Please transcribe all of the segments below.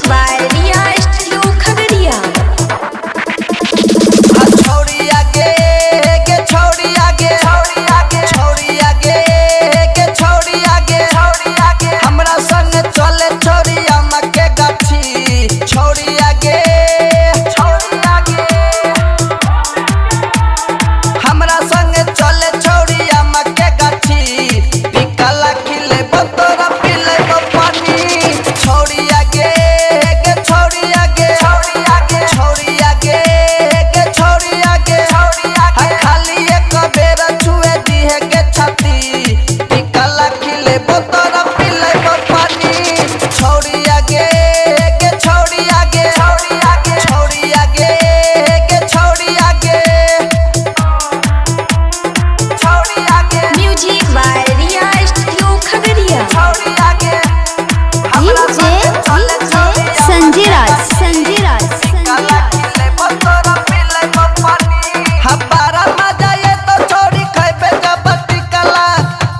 by Riya Studio Khagadiya. छोड़ी आगे के छोड़ी आगे छोड़ी आगे छोड़ी आगे के छोड़ी आगे छोड़ी आगे हमरा संग चले छोड़ी अम्मा के गाछी छोड़ी आगे छोड़ी आगे हमरा संग चले छोड़ी अम्मा के गाछी पिकला खिले बतोरा पिले पानी छोड़ी आगे के छोड़ी आगे छोड़ी आगे छोड़ी आगे के छोड़ी आगे छोड़ी आगे खाली एक बेर छुए दिहे के छाती पिकला खिले बतोरा पिले पानी छोड़ी आगे के छोड़ी आगे छोड़ी आगे छोड़ी आगे के छोड़ी आगे छोड़ी आगे Music by Riya Studio Khagadiya. छोड़ी आगे हमरा संग चले छोड़ी संजय राज काला खिले बतोरा पिले पानी हबारा मजा ये तो छोड़ी खइबे जब टिकला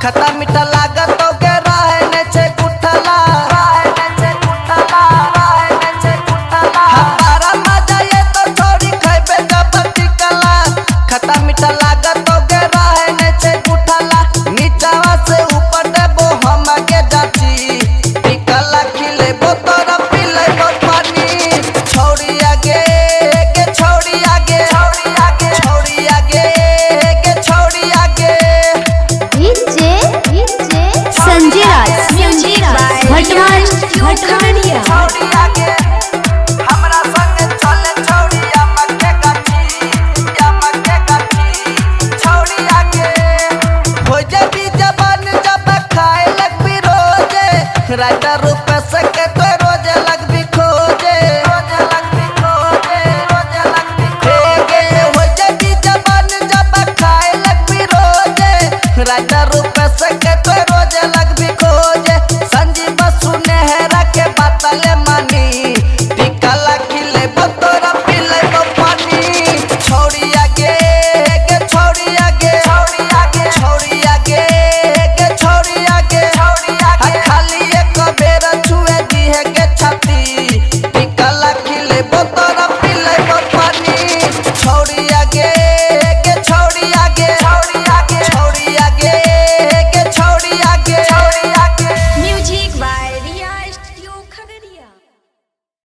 खट्टा मीठा लागत तो के रहने छे गुठला रहने छे गुठला रहने छे गुठला हबारा मजा ये तो छोड़ी खइबे जब टिकला खट्टा मीठा लागत तो के रहने छे गुठला नीचावा से ऊपर देबो हम के जाची टिकला खिले बतोरा पिले पानी छोड़ी आगे के छोड़ी आगे छोड़ी आगे छोड़ी आगे के छोड़ी आगे संजय राज Music by Riya Studio Khagadiya. छोड़ी आगे हमरा संग चले छोड़ी अम्मा के गाछी छोड़ी आगे हो जबी जबान जब खाए लगबी रोजे राजा रूप से के तो रोजे लगबी खोजे रोजे लगबी खोजे रोजे लगबी खोजे हो जबी जबान जब खाए लगबी रोजे राजा